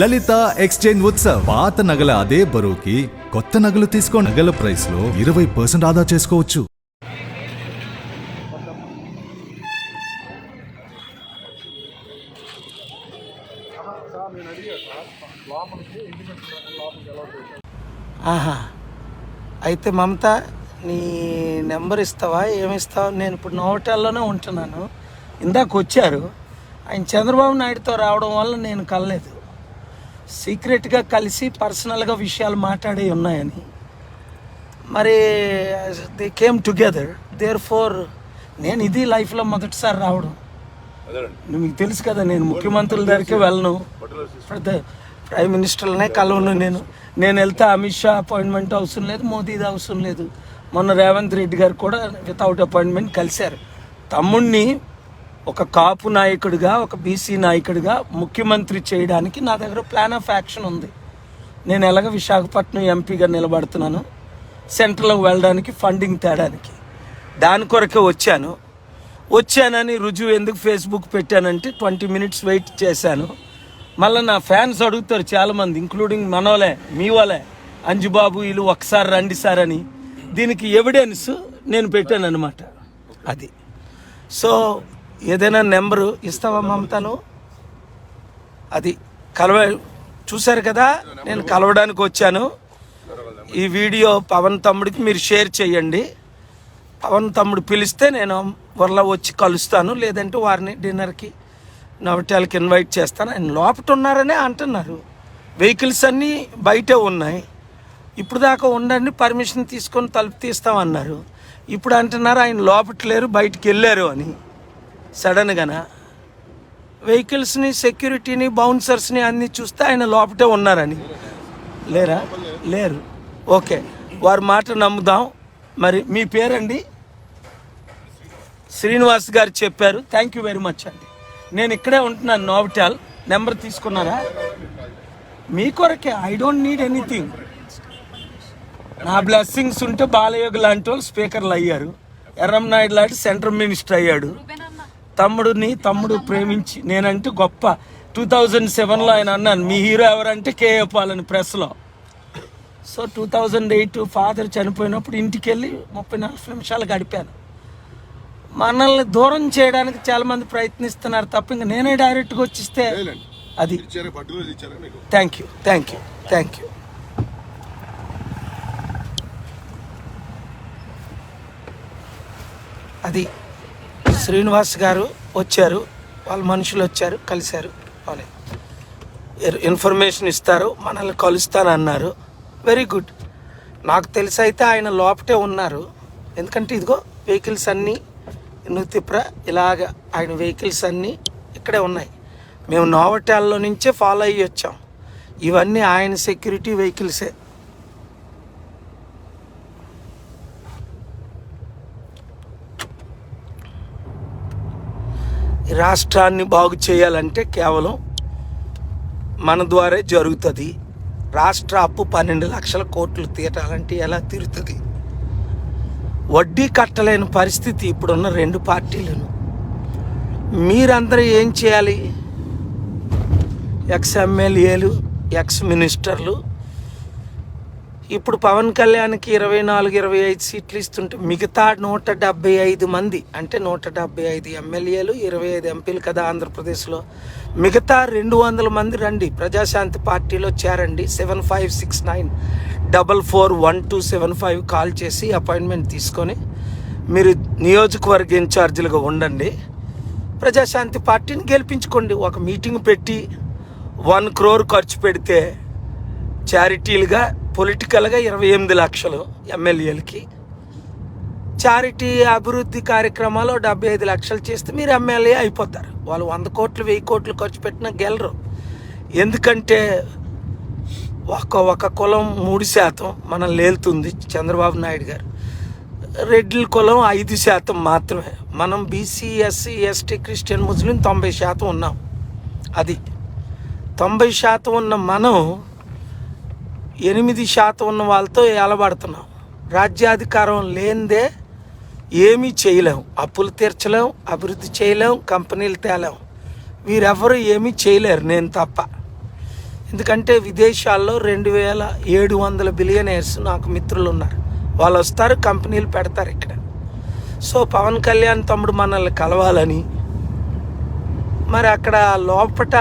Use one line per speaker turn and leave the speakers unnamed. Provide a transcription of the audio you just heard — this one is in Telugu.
లలిత ఎక్స్చేంజ్ ఉత్సవ్. పాత నగల అదే బరువుకి కొత్త నగలు తీసుకో. నగల ప్రైస్ లో 20% ఆదా చేసుకోవచ్చు.
ఆహా, అయితే మమత నీ నెంబర్ ఇస్తావా, ఏమిస్తావా? నేను ఇప్పుడు నోవటల్లోనే ఉంటున్నాను. ఇందాక వచ్చారు ఆయన, చంద్రబాబు నాయుడుతో రావడం వల్ల నేను కలలేదు. సీక్రెట్గా కలిసి పర్సనల్గా విషయాలు మాట్లాడి ఉన్నాయని, మరి they came together. Therefore నేను ఇది లైఫ్లో మొదటిసారి రావడం. మీకు తెలుసు కదా, నేను ముఖ్యమంత్రుల దగ్గరికి వెళ్ళను, ప్రైమ్ మినిస్టర్లనే కలవను. నేను వెళ్తే అమిత్ షా అపాయింట్మెంట్ అవసరం లేదు, మోదీది అవసరం లేదు. మొన్న రేవంత్ రెడ్డి గారు కూడా వితౌట్ అపాయింట్మెంట్ కలిశారు. తమ్ముడిని ఒక కాపు నాయకుడిగా, ఒక బీసీ నాయకుడిగా ముఖ్యమంత్రి చేయడానికి నా దగ్గర ప్లాన్ ఆఫ్ యాక్షన్ ఉంది. నేను ఎలాగ విశాఖపట్నం ఎంపీగా నిలబడుతున్నాను, సెంట్రల్కి వెళ్ళడానికి ఫండింగ్ తేడానికి. దాని కొరకే వచ్చానని రుజువు ఎందుకు ఫేస్బుక్ పెట్టానంటే 20 minutes వెయిట్ చేశాను. మళ్ళీ నా ఫ్యాన్స్ అడుగుతారు చాలామంది, ఇంక్లూడింగ్ మనోలే, మీ వాళ్ళే, అంజుబాబు వీళ్ళు ఒకసారి రండి సార్ అని. దీనికి ఎవిడెన్స్ నేను పెట్టాను అనమాట. అది సో ఏదైనా నెంబరు ఇస్తావా మమతను? అది చూశారు కదా, నేను కలవడానికి వచ్చాను. ఈ వీడియో పవన్ తమ్ముడికి మీరు షేర్ చేయండి. పవన్ తమ్ముడు పిలిస్తే నేను త్వరలో వచ్చి కలుస్తాను, లేదంటే వారిని డిన్నర్కి నవటాలకి ఇన్వైట్ చేస్తాను. ఆయన లోపట ఉన్నారనే అంటున్నారు. వెహికల్స్ అన్నీ బయటే ఉన్నాయి. ఇప్పుడు దాకా ఉండండి, పర్మిషన్ తీసుకొని తలుపు తీస్తామన్నారు. ఇప్పుడు అంటున్నారు ఆయన లోపట లేరు, బయటికి వెళ్ళారు అని. సడన్గానా వెహికల్స్ని, సెక్యూరిటీని, బౌన్సర్స్ని అన్నీ చూస్తే ఆయన లోపటే ఉన్నారని. లేరు. ఓకే, వారి మాట నమ్ముదాం. మరి మీ పేరండి? శ్రీనివాస్ గారు చెప్పారు. థ్యాంక్ యూ వెరీ మచ్ అండి. నేను ఇక్కడే ఉంటున్నాను, నోవటాల్. నెంబర్ తీసుకున్నారా? మీ కొరకే, ఐ డోంట్ నీడ్ ఎనీథింగ్. నా బ్లెస్సింగ్స్ ఉంటే బాలయోగి లాంటి వాళ్ళు స్పీకర్లు అయ్యారు, ఎర్రంనాయుడు లాంటి సెంట్రల్ మినిస్టర్ అయ్యాడు. తమ్ముడు ప్రేమించి నేనంటే గొప్ప. 2007లో ఆయన అన్నాను, మీ హీరో ఎవరంటే కేఏ పాల్ అని ప్రెస్లో. సో 2008 ఫాదర్ చనిపోయినప్పుడు ఇంటికి వెళ్ళి 34 నిమిషాలు గడిపాను. మనల్ని దూరం చేయడానికి చాలామంది ప్రయత్నిస్తున్నారు తప్ప ఇంకా నేనే డైరెక్ట్గా వచ్చిస్తే అది. Thank you. అది శ్రీనివాస్ గారు వచ్చారు, వాళ్ళ మనుషులు వచ్చారు, కలిశారు. అవునే, ఇన్ఫర్మేషన్ ఇస్తారు, మనల్ని కలుస్తానన్నారు. Very good. నాకు తెలిసి అయితే ఆయన లోపటే ఉన్నారు. ఎందుకంటే ఇదిగో వెహికల్స్ అన్నీ నుతిప్ర ఇలాగ ఆయన వెహికల్స్ అన్నీ ఇక్కడే ఉన్నాయి. మేము నోవటాల్లో నుంచే ఫాలో అయ్యి వచ్చాం. ఇవన్నీ ఆయన సెక్యూరిటీ వెహికల్సే. ఈ రాష్ట్రాన్ని బాగు చేయాలంటే కేవలం మన ద్వారా జరుగుతుంది. రాష్ట్ర అప్పు 12 లక్షల కోట్లు తీరాలంటే ఎలా తీరుతుంది? వడ్డీ కట్టలేని పరిస్థితి ఇప్పుడున్న 2 పార్టీలను. మీరందరూ ఏం చేయాలి? ఎక్స్ ఎమ్మెల్యేలు, ఎక్స్ మినిస్టర్లు. ఇప్పుడు పవన్ కళ్యాణ్కి 24-25 సీట్లు ఇస్తుంటే మిగతా 175 మంది, అంటే 175 ఎమ్మెల్యేలు, 25 ఎంపీలు కదా ఆంధ్రప్రదేశ్లో. మిగతా 200 మంది రండి, ప్రజాశాంతి పార్టీలో చేరండి. 7569441275 కాల్ చేసి అపాయింట్మెంట్ తీసుకొని మీరు నియోజకవర్గ ఇన్ఛార్జీలుగా ఉండండి. ప్రజాశాంతి పార్టీని గెలిపించుకోండి. ఒక మీటింగ్ పెట్టి 1 crore ఖర్చు పెడితే చారిటీలుగా, పొలిటికల్గా 28 లక్షలు ఎమ్మెల్యేలకి. చారిటీ అభివృద్ధి కార్యక్రమాలు 75 లక్షలు చేస్తే మీరు ఎమ్మెల్యే అయిపోతారు. వాళ్ళు 100 కోట్లు 1000 కోట్లు ఖర్చు పెట్టినా గెలరు. ఎందుకంటే ఒక కులం 3% మనం లేలుతుంది చంద్రబాబు నాయుడు గారు. రెడ్ల కులం 5% మాత్రమే. మనం బీసీ, ఎస్సీ, ఎస్టీ, క్రిస్టియన్, ముస్లిం 90% ఉన్నాం. అది 90% ఉన్న మనం 8% ఉన్న వాళ్ళతో ఏలబడుతున్నాం. రాజ్యాధికారం లేనిదే ఏమీ చేయలేం. అప్పులు తీర్చలేం, అభివృద్ధి చేయలేం, కంపెనీలు తేలేం. వీరెవరు ఏమీ చేయలేరు, నేను తప్ప. ఎందుకంటే విదేశాల్లో 2700 బిలియనర్స్ నాకు మిత్రులు ఉన్నారు. వాళ్ళు వస్తారు, కంపెనీలు పెడతారు ఇక్కడ. సో పవన్ కళ్యాణ్ తమ్ముడు మనల్ని కలవాలని, మరి అక్కడ లోపట